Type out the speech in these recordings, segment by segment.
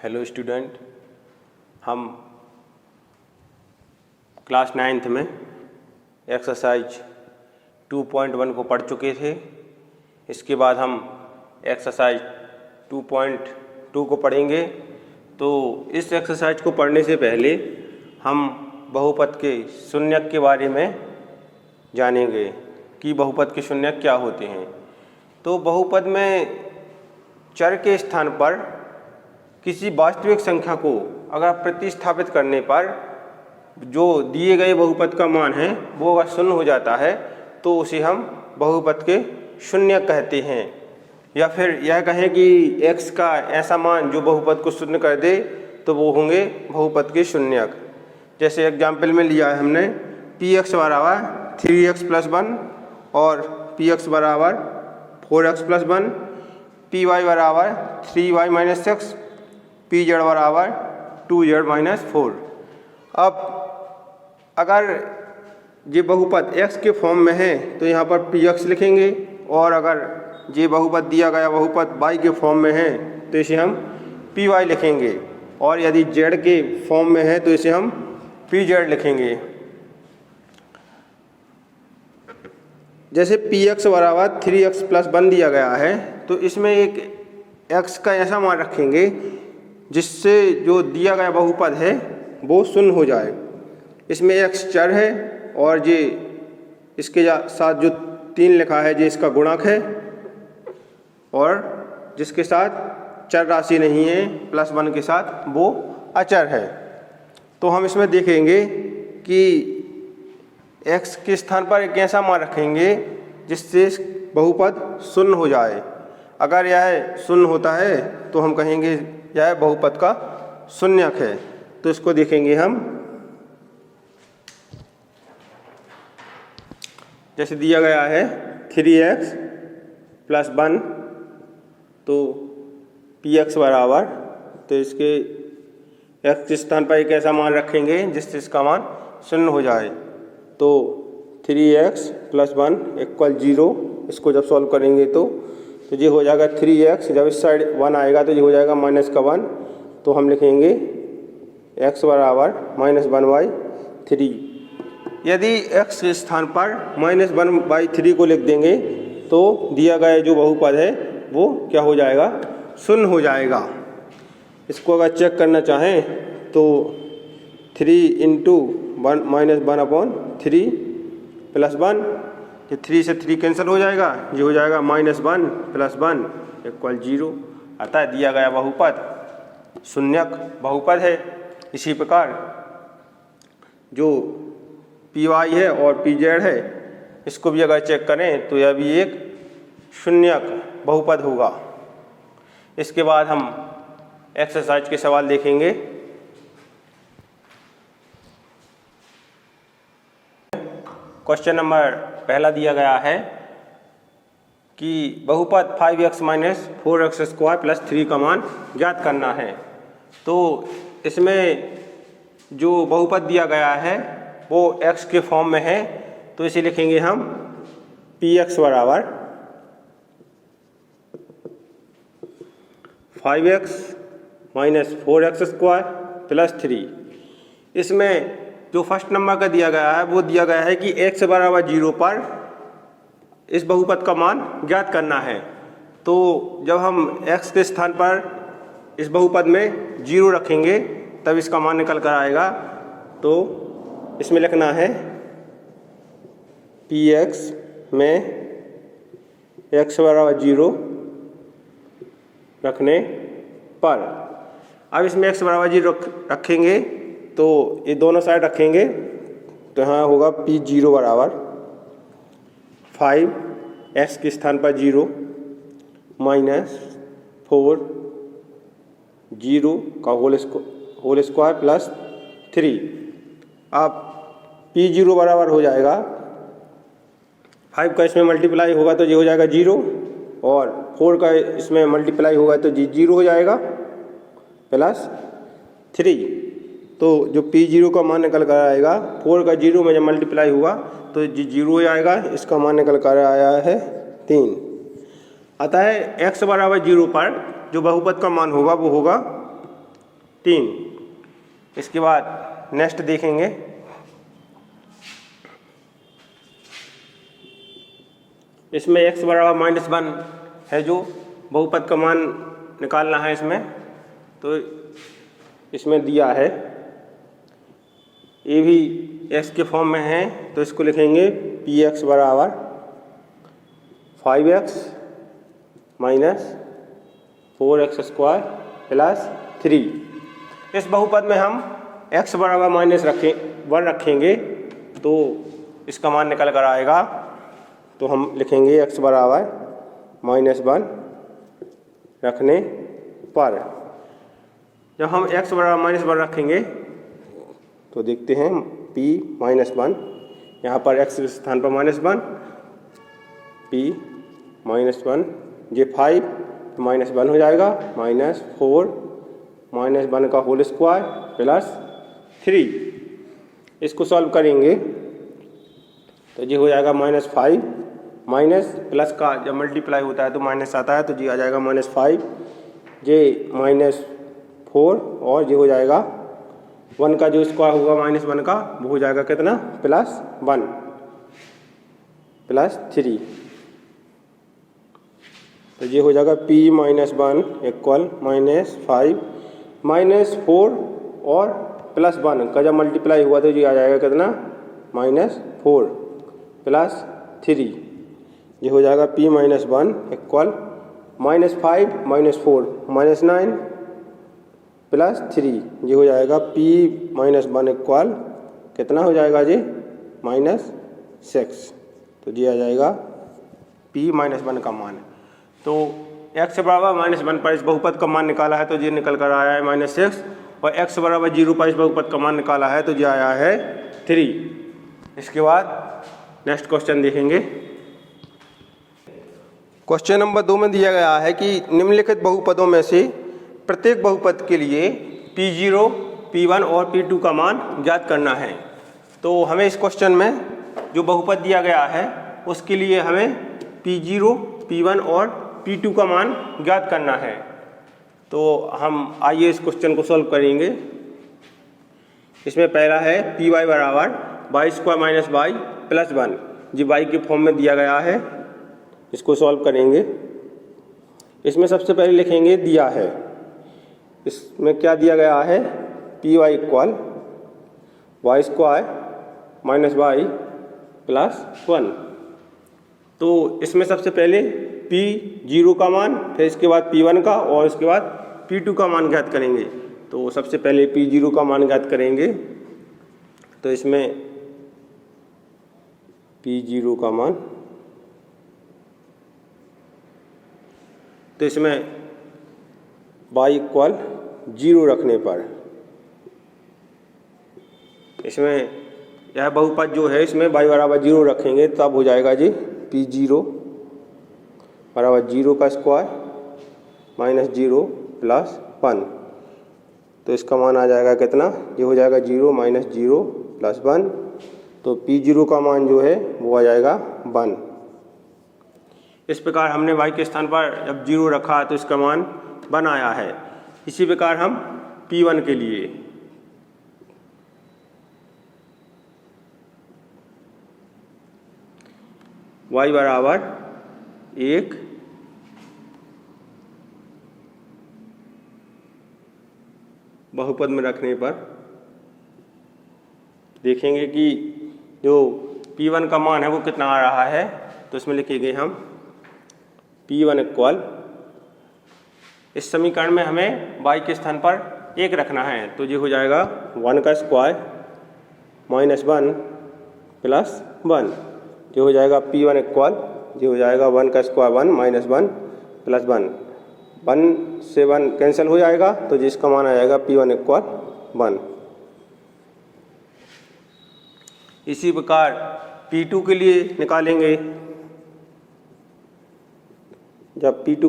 Hello student, हम class 9th में exercise 2.1 को पढ़ चुके थे। इसके बाद हम एक्सरसाइज 2.2 को पढ़ेंगे। तो इस एक्सरसाइज को पढ़ने से पहले हम बहुपद के शून्यक के बारे में जानेंगे कि बहुपद के शून्यक क्या होते हैं। तो बहुपद में चर के स्थान पर किसी वास्तविक संख्या को अगर प्रतिस्थापित करने पर जो दिए गए बहुपद का मान है वो अगर शून्य हो जाता है तो उसे हम बहुपद के शून्यक कहते हैं। या फिर यह कहें कि x का ऐसा मान जो बहुपद को शून्य कर दे तो वो होंगे बहुपद के शून्यक। जैसे एग्जाम्पल में लिया है हमने px बराबर 3x + 1 और px बराबर 4x + 1, py बराबर 3y - 6, pz बराबर 2z - 4। अब अगर ये बहुपद x के फॉर्म में है तो यहाँ पर px लिखेंगे, और अगर ये बहुपद दिया गया बहुपद y के फॉर्म में है तो इसे हम py लिखेंगे, और यदि z के फॉर्म में है तो इसे हम pz लिखेंगे। जैसे px बराबर 3x + 1 दिया गया है तो इसमें एक x का ऐसा मान रखेंगे जिससे जो दिया गया बहुपद है वो शून्य हो जाए। इसमें x चर है और ये इसके साथ जो 3 लिखा है ये इसका गुणक है, और जिसके साथ चर राशि नहीं है +1 के साथ वो अचर है। तो हम इसमें देखेंगे कि x के स्थान पर एक ऐसा मान रखेंगे जिससे बहुपद शून्य हो जाए। अगर यह शून्य होता है तो हम कहेंगे यह बहुपद का शून्यक है। तो इसको देखेंगे हम। जैसे दिया गया है 3x + 1, तो px बराबर, तो इसके x के स्थान पर एक ऐसा मान रखेंगे जिससे इसका मान शून्य हो जाए। तो 3x + 1 = 0। इसको जब सॉल्व करेंगे तो ये हो जाएगा 3x, जब इस साइड 1 आएगा तो ये हो जाएगा -1। तो हम लिखेंगे x बराबर -1/3। यदि x के स्थान पर -1/3 को लिख देंगे तो दिया गया जो बहुपद है वो क्या हो जाएगा, शून्य हो जाएगा। इसको अगर चेक करना चाहें तो 3 × -1/3 + 1, ये 3 से 3 कैंसिल हो जाएगा, ये हो जाएगा -1 + 1 = 0। अतः दिया गया बहुपद शून्यक बहुपद है। इसी प्रकार जो py है और pz है इसको भी अगर चेक करें तो यह भी एक शून्यक बहुपद होगा। इसके बाद हम एक्सरसाइज के सवाल देखेंगे। क्वेश्चन नंबर पहला दिया गया है कि बहुपद 5x - 4x² + 3 का मान ज्ञात करना है। तो इसमें जो बहुपद दिया गया है वो x के फॉर्म में है, तो इसे लिखेंगे हम px बराबर 5x - 4x² + 3। इसमें जो फर्स्ट नंबर का दिया गया है वो दिया गया है कि x बराबर 0 पर इस बहुपद का मान ज्ञात करना है। तो जब हम x के स्थान पर इस बहुपद में 0 रखेंगे तब इसका मान निकल कर आएगा। तो इसमें लिखना है px में x बराबर 0 रखने पर, अब इसमें x बराबर 0 रखेंगे तो ये दोनों साइड रखेंगे तो यहाँ होगा p0 बराबर 5 x के स्थान पर 0 - 4 0 का होल स्क्वायर + 3। अब p0 बराबर हो जाएगा 5 का इसमें मल्टीप्लाई होगा तो ये हो जाएगा 0, और 4 का इसमें मल्टीप्लाई होगा तो ये 0 हो जाएगा +3। तो जो p0 का मान निकल कर आएगा 4 का 0 में जब मल्टीप्लाई हुआ तो ये 0 हो जाएगा। इसका मान निकल कर आया है 3। अतः x बराबर 0 पर जो बहुपद का मान होगा वो होगा 3। इसके बाद नेक्स्ट देखेंगे, इसमें x बराबर -1 है जो बहुपद का मान निकालना है इसमें। तो इसमें दिया है ये भी x के फॉर्म में है, तो इसको लिखेंगे px बराबर 5x minus 4x square plus 3। इस बहुपद में हम x बराबर -1 रखेंगे तो इसका मान निकल कर आएगा। तो हम लिखेंगे x बराबर -1 रखने पर, जब हम x बराबर -1 रखेंगे तो देखते हैं p-1, यहाँ पर x के स्थान पर -1, p-1 ये 5 तो -1 हो जाएगा, -4 -1 का होल स्क्वायर प्लस 3। इसको सॉल्व करेंगे तो ये हो जाएगा -5 माइनस प्लस का जब मल्टीप्लाई होता है तो माइनस आता है, तो ये आ जाएगा -5, ये -4 और ये हो जाएगा 1 का जो स्क्वायर होगा -1 का वो हो जाएगा कितना +1 +3। तो ये हो जाएगा p-1 इक्वल -5 -4 और +1 का जब मल्टीप्लाई हुआ तो ये आ जाएगा कितना -4 +3। ये हो जाएगा p-1 इक्वल -5 -4 -9 +3। ये हो जाएगा p-1 इक्वल कितना हो जाएगा जी -6। तो ये आ जाएगा p-1 का मान। तो x बराबर -1 पर इस बहुपद का मान निकाला है तो ये निकल कर आया है -6, और x बराबर 0 पर इस बहुपद का मान निकाला है तो ये आया है 3। इसके बाद नेक्स्ट क्वेश्चन देखेंगे। क्वेश्चन नंबर 2 में दिया गया है कि निम्नलिखित बहुपदों में से प्रत्येक बहुपद के लिए p0, p1 और p2 का मान ज्ञात करना है। तो हमें इस क्वेश्चन में जो बहुपद दिया गया है उसके लिए हमें p0, p1 और p2 का मान ज्ञात करना है। तो हम आइए इस क्वेश्चन को सॉल्व करेंगे। इसमें पहला है py बराबर y² - y प्लस 1, जी y के फॉर्म में दिया गया है। इसको सॉल्व करेंगे। इसमें सबसे पहले लिखेंगे दिया है, इसमें क्या दिया गया है py equal y² - y plus 1। तो इसमें सबसे पहले p0 का मान, फिर इसके बाद p1 का और इसके बाद p2 का मान ज्ञात करेंगे। तो सबसे पहले p0 का मान ज्ञात करेंगे। तो इसमें p0 का मान, तो इसमें y इक्वल 0 रखने पर, इसमें यह बहुपद जो है इसमें y बराबर 0 रखेंगे तब हो जाएगा जी p0 बराबर 0 का स्क्वायर -0 प्लस 1। तो इसका मान आ जाएगा कितना, ये हो जाएगा 0 -0 प्लस 1। तो p0 का मान जो है वो आ जाएगा 1। इस प्रकार हमने y के स्थान पर जब 0 रखा तो इसका मान 1 आया है। इसी प्रकार हम p1 के लिए y बराबर 1 बहुपद में रखने पर देखेंगे कि जो p1 का मान है वो कितना आ रहा है। तो इसमें लिखेंगे हम p1 इक्वल, इस समीकरण में हमें y के स्थान पर 1 रखना है तो ये हो जाएगा 1 का स्क्वायर -1 प्लस 1। ये हो जाएगा p1 इक्वल, ये हो जाएगा 1 का स्क्वायर 1 -1 प्लस 1, 1 से 1 कैंसिल हो जाएगा तो जिसका मान आ जाएगा p1 इक्वल 1। इसी प्रकार p2 के लिए निकालेंगे। जब p2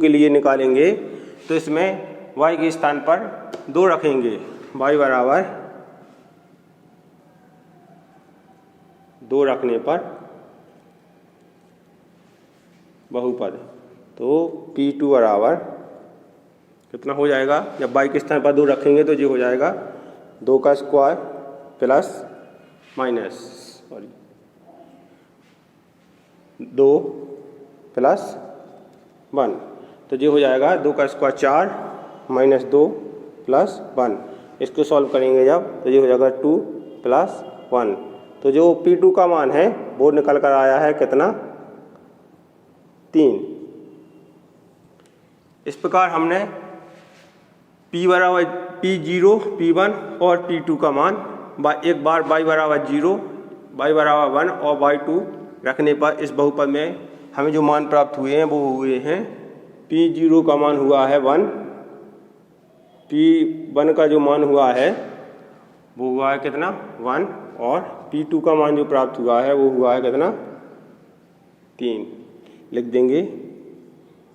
के लिए निकालेंगे तो इसमें y के स्थान पर 2 रखेंगे, y बराबर 2 रखने पर बहुपद। तो p2 बराबर कितना हो जाएगा, जब y के स्थान पर 2 रखेंगे तो ये हो जाएगा 2 का स्क्वायर प्लस माइनस 2 प्लस 1, तो ये हो जाएगा 2 का स्क्वायर 4 माइनस 2 प्लस 1। इसको सॉल्व करेंगे जब तो ये हो जाएगा 2 प्लस 1। तो जो P2 का मान है वो निकल कर आया है कितना, 3। इस प्रकार हमने P बराबर P0, P1 और P2 का मान एक बार y बराबर 0, y बराबर 1 और y2 रखने पर इस बहुपद में हमें जो मान प्राप्त हुए हैं वो हुए हैं, P0 का मान हुआ है 1, P1 का जो मान हुआ है वो हुआ है कितना 1, और P2 का मान जो प्राप्त हुआ है वो हुआ है कितना 3। लिख देंगे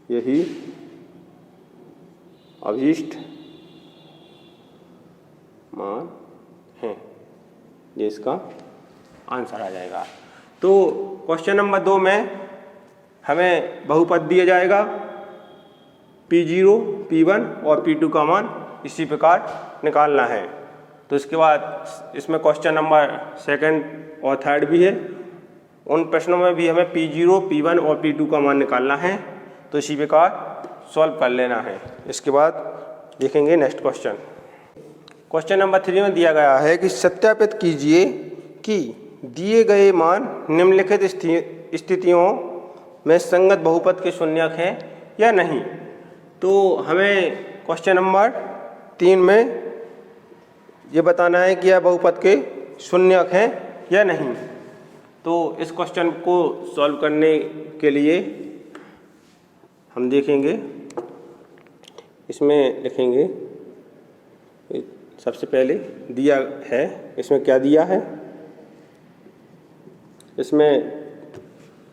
यही अभीष्ट मान है, ये इसका आंसर आ जाएगा। तो क्वेश्चन नंबर 2 में हमें बहुपद दिया जाएगा, P0, P1 और P2 का मान इसी प्रकार निकालना है। तो इसके बाद इसमें क्वेश्चन नंबर 2 और 3 भी है, उन प्रश्नों में भी हमें P0, P1 और P2 का मान निकालना है, तो इसी प्रकार सॉल्व कर लेना है। इसके बाद देखेंगे नेक्स्ट क्वेश्चन। क्वेश्चन नंबर 3 में दिया गया है कि सत्यापित कीजिए कि दिए गए मान निम्नलिखित स्थितियों में संगत बहुपद के शून्यक हैं या नहीं। तो हमें क्वेश्चन नंबर 3 में ये बताना है कि यह बहुपद के शून्यक हैं या नहीं। तो इस क्वेश्चन को सॉल्व करने के लिए हम देखेंगे, इसमें लिखेंगे सबसे पहले दिया है, इसमें क्या दिया है, इसमें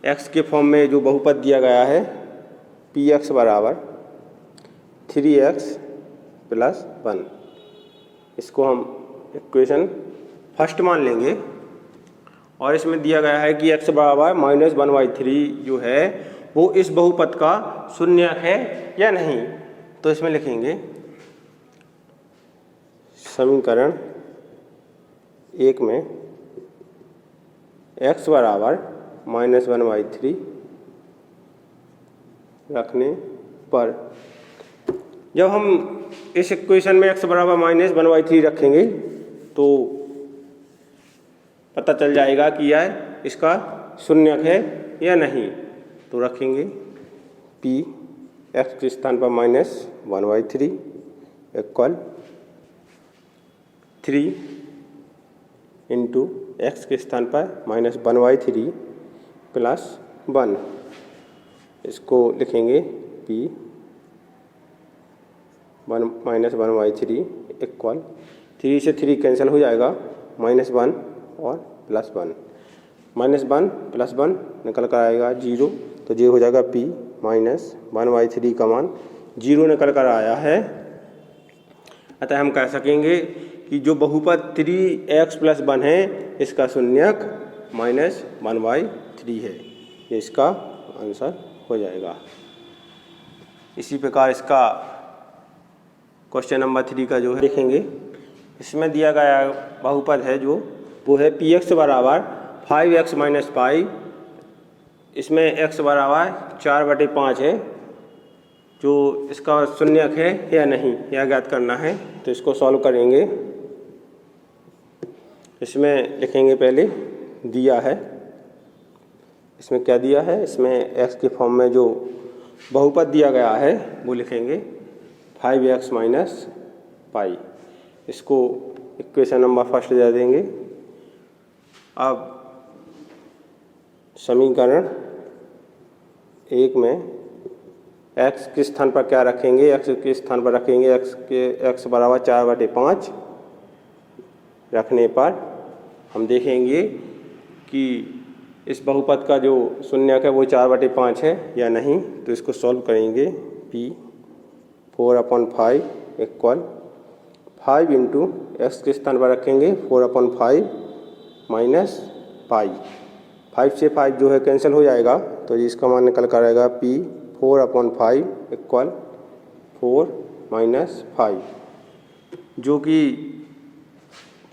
x के फॉर्म में जो बहुपद दिया गया है px बराबर 3x प्लस 1, इसको हम इक्वेशन फर्स्ट मान लेंगे। और इसमें दिया गया है कि x बराबर -1/3 जो है वो इस बहुपद का शून्यक है या नहीं। तो इसमें लिखेंगे समीकरण 1 में x बराबर -1/3 रखने पर जब हम इस इक्वेशन में x बराबर -1/3 रखेंगे तो पता चल जाएगा कि यह इसका शून्यक है या नहीं। तो रखेंगे p x के स्थान पर -1/3 इक्वल 3 इंटू x के स्थान पर -1/3 प्लस 1, इसको लिखेंगे p -1/3 इक्वल 3 से 3 कैंसिल हो जाएगा, -1 और +1, -1 + 1 निकल कर आएगा 0, तो ये हो जाएगा p -1/3 का मान 0 निकल कर आया है। अतः हम कह सकेंगे कि जो बहुपद 3x + 1 है इसका शून्यक -1/3 है, ये इसका आंसर हो जाएगा। इसी प्रकार इसका क्वेश्चन नंबर 3 का जो है देखेंगे, इसमें दिया गया बहुपद है जो वो है px बराबर 5x - 5, इसमें x बराबर 4/5 है, जो इसका शून्यक है या नहीं यह ज्ञात करना है। तो इसको सॉल्व करेंगे, इसमें लिखेंगे पहले दिया है, इसमें क्या दिया है, इसमें x के फॉर्म में जो बहुपद दिया गया है वो लिखेंगे 5x - 5, इसको इक्वेशन नंबर फर्स्ट दे देंगे। अब समीकरण 1 में x के स्थान पर क्या रखेंगे, x के स्थान पर रखेंगे x बराबर 4/5 रखने पर हम देखेंगे कि इस बहुपद का जो शून्यक है वो 4/5 है या नहीं। तो इसको सॉल्व करेंगे, p 4/5 इक्वल 5 इंटू x के स्थान पर रखेंगे 4/5 माइनस पाई, 5 से 5 जो है कैंसिल हो जाएगा, तो इसका मान निकल कर आएगा p 4/5 इक्वल 4 माइनस 5, जो कि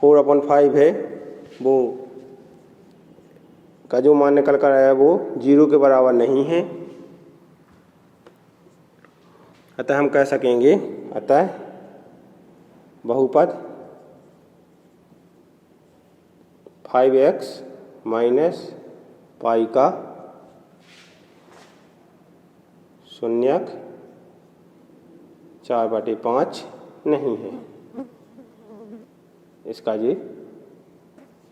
4/5 है, वो का जो मान निकल कर आया वो 0 के बराबर नहीं है। अतः हम कह सकेंगे, अतः बहुपद 5x माइनस पाई का शून्यक 4/5 नहीं है। इसका ये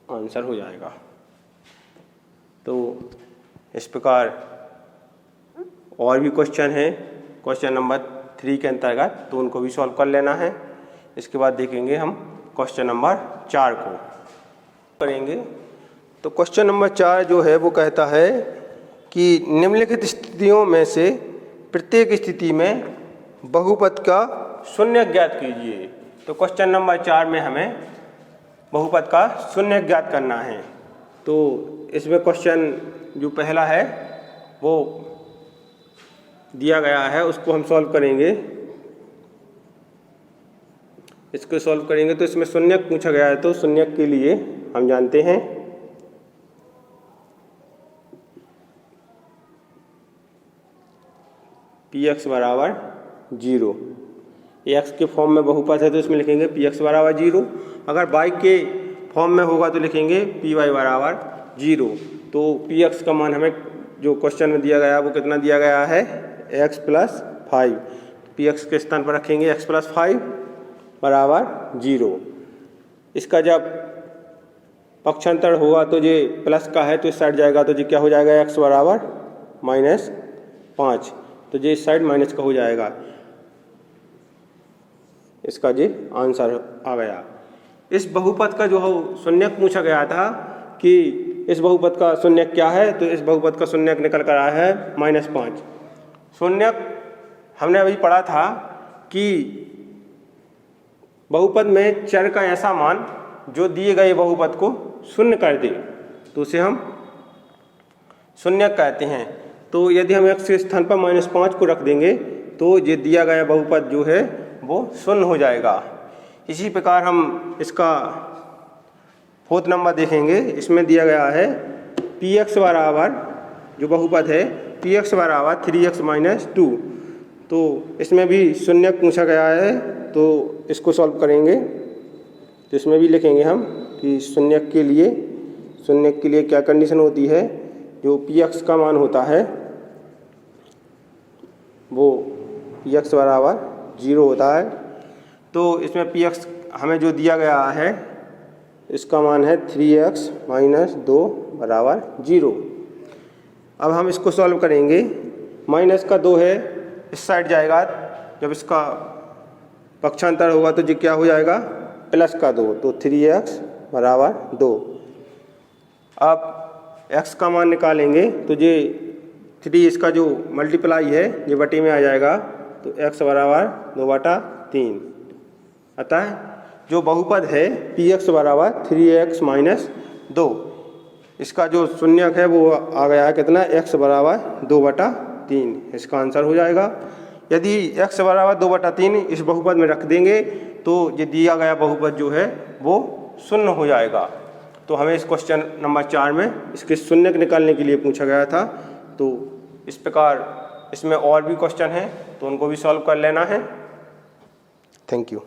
आंसर हो जाएगा। तो इस प्रकार और भी क्वेश्चन हैं क्वेश्चन नंबर 3 के अंतर्गत, तो उनको भी सॉल्व कर लेना है। इसके बाद देखेंगे हम क्वेश्चन नंबर 4 को करेंगे। तो क्वेश्चन नंबर 4 जो है वो कहता है कि निम्नलिखित स्थितियों में से प्रत्येक स्थिति में बहुपद का शून्य ज्ञात कीजिए। तो क्वेश्चन नंबर 4 में हमें बहुपद का शून्य ज्ञात करना है। तो इसमें क्वेश्चन जो पहला है वो दिया गया है, उसको हम सॉल्व करेंगे। इसको सॉल्व करेंगे तो इसमें शून्यक पूछा गया है, तो शून्यक के लिए हम जानते हैं px बराबर 0। x के फॉर्म में बहुपद है तो इसमें लिखेंगे px बराबर 0। अगर y के फॉर्म में होगा तो लिखेंगे py बराबर 0। तो px का मान हमें जो क्वेश्चन में दिया गया वो कितना दिया गया है, x + 5। px के स्थान पर रखेंगे x + 5 बराबर 0। इसका जब पक्षांतर होगा तो ये प्लस का है तो इस साइड जाएगा, तो ये क्या हो जाएगा, x बराबर -5। तो ये इस साइड माइनस का हो जाएगा। इसका ये आंसर आ गया। इस बहुपद का जो शून्यक पूछा गया था कि इस बहुपद का शून्यक क्या है, तो इस बहुपद का शून्यक निकल कर आया है -5। शून्यक हमने अभी पढ़ा था कि बहुपद में चर का ऐसा मान जो दिए गए बहुपद को शून्य कर दे तो उसे हम शून्यक कहते हैं। तो यदि हम x के स्थान पर -5 को रख देंगे तो ये दिया गया बहुपद जो है वो शून्य हो जाएगा। इसी प्रकार हम इसका 4th नंबर देखेंगे। इसमें दिया गया है px बराबर, जो बहुपद है px बराबर 3x - 2। तो इसमें भी शून्यक पूछा गया है, तो इसको सॉल्व करेंगे। तो इसमें भी लिखेंगे हम कि शून्यक के लिए क्या कंडीशन होती है, जो px का मान होता है वो px बराबर 0 होता है। तो इसमें px हमें जो दिया गया है इसका मान है 3x - 2 बराबर 0। अब हम इसको सॉल्व करेंगे। माइनस का 2 है, इस साइड जाएगा, जब इसका पक्षांतर होगा तो ये क्या हो जाएगा, प्लस का 2। तो 3x बराबर 2। अब x का मान निकालेंगे तो ये 3 इसका जो मल्टीप्लाई है ये बटे में आ जाएगा, तो x बराबर 2/3। अतः जो बहुपद है px बराबर 3x - 2, इसका जो शून्यक है वो आ गया है कितना, x बराबर 2/3। इसका आंसर हो जाएगा। यदि x बराबर 2/3 इस बहुपद में रख देंगे तो ये दिया गया बहुपद जो है वो शून्य हो जाएगा। तो हमें इस क्वेश्चन नंबर 4 में इसके शून्यक निकालने के लिए पूछा गया था। तो इस प्रकार इसमें और भी क्वेश्चन हैं तो उनको भी सॉल्व कर लेना है। Thank you.